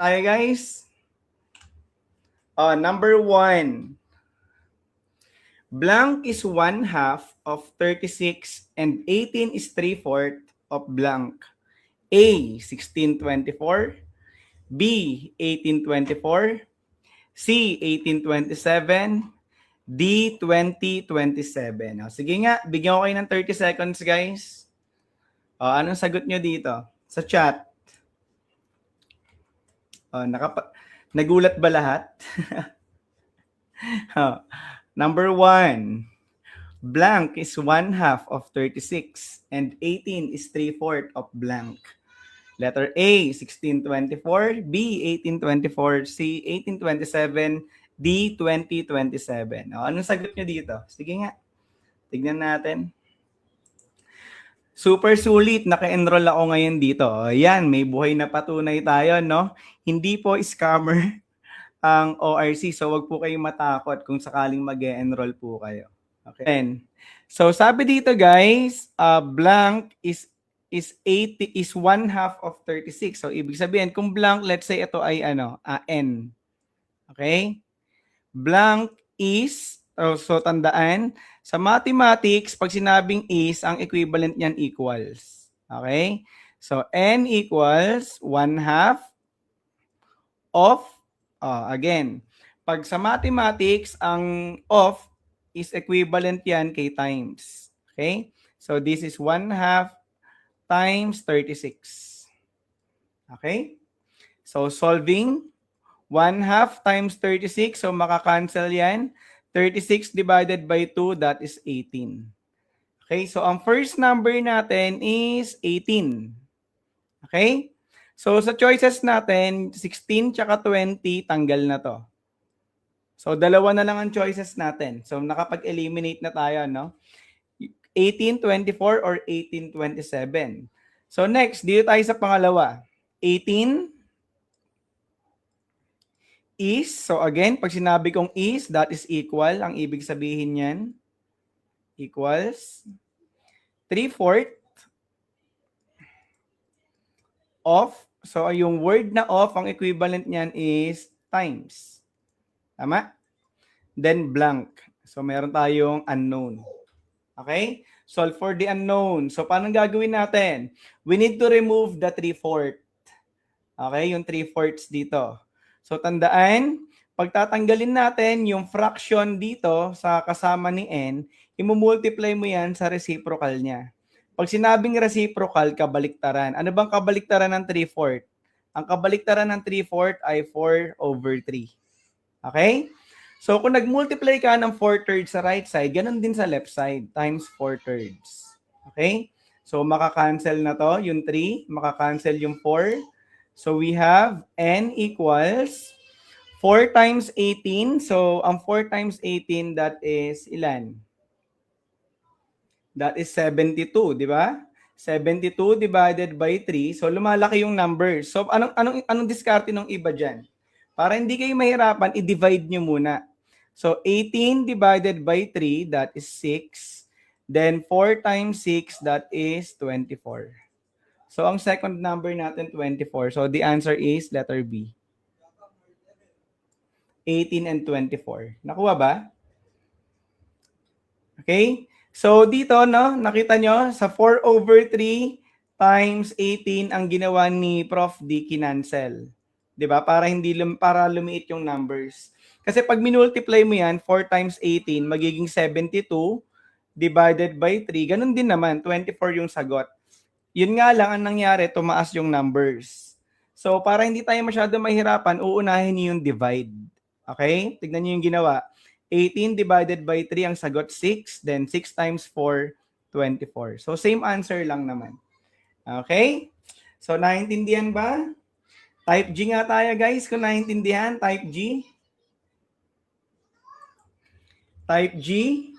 Tayo guys. Number 1. Blank is 1/2 of 36 and 18 is 3/4 of blank. A, 1624. B, 1824. C, 1827. D, 2027. Sige nga, bigyan ko kayo ng 30 seconds guys. Anong sagot nyo dito? Sa chat. Nagulat ba lahat? Number 1. Blank is 1/2 of 36 and 18 is 3/4 of blank. Letter A, 1624. B, 1824. C, 1827. D, 2027. Anong sagot nyo dito? Sige nga. Tignan natin. Super sulit. Naka-enroll ako ngayon dito. Yan, may buhay na patunay tayo, no? Hindi po scammer ang ORC. So, wag po kayong matakot kung sakaling mag-enroll po kayo. Okay. So, sabi dito guys, blank is 1/2 of 36. So, ibig sabihin, kung blank, let's say ito ay N. Okay? Blank is, so tandaan, sa mathematics, pag sinabing is, ang equivalent niyan equals. Okay? So, N equals 1/2 of, again, pag sa mathematics, ang of is equivalent yan kay times. Okay? So, this is 1/2 times 36. Okay? So, solving 1/2 times 36. So, makakancel yan. 36 divided by 2, that is 18. Okay? So, ang first number natin is 18. Okay? So, sa choices natin, 16 tsaka 20, tanggal na to. So, dalawa na lang ang choices natin. So, nakapag-eliminate na tayo, no? 1824 or 1827. So, next, dito tayo sa pangalawa. 18 is, so again, pag sinabi kong is, that is equal. Ang ibig sabihin yan, equals 3/4 of, so yung word na of, ang equivalent niyan is times. Tama? Then blank. So meron tayong unknown. Okay? Solve for the unknown. So paano gagawin natin? We need to remove the 3/4. Okay? Yung 3/4 dito. So tandaan, pagtatanggalin natin yung fraction dito sa kasama ni n, imumultiply mo yan sa reciprocal niya. Pag sinabing reciprocal, kabaliktaran. Ano bang kabaliktaran ng 3/4? Ang kabaliktaran ng 3/4 ay 4/3. Okay? So kung nag-multiply ka ng 4/3 sa right side, ganun din sa left side, times 4/3. Okay? So makakancel na to, yung 3, makakancel yung 4. So we have n equals 4 times 18. So ang 4 times 18, that is ilan? That is 72, di ba? 72 divided by 3. So lumalaki yung numbers. So anong diskarte ng iba diyan? Para hindi kayo mahirapan, i-divide nyo muna. So 18 divided by 3, that is 6. Then 4 times 6, that is 24. So, ang second number natin, 24. So, the answer is letter B. 18 and 24. Nakuha ba? Okay? So, dito, no, nakita nyo, sa 4/3 times 18, ang ginawa ni Prof. D, kinancel. Diba? Para lumiit yung numbers. Kasi pag minultiply mo yan, 4 times 18, magiging 72 divided by 3. Ganun din naman, 24 yung sagot. Yun nga lang, ang nangyari, tumaas yung numbers. So, para hindi tayo masyado mahirapan, uunahin niyo yung divide. Okay? Tignan niyo yung ginawa. 18 divided by 3, ang sagot 6. Then 6 times 4, 24. So, same answer lang naman. Okay? So, naintindihan ba? Type G nga tayo, guys. Kung naintindihan, type G. Type G.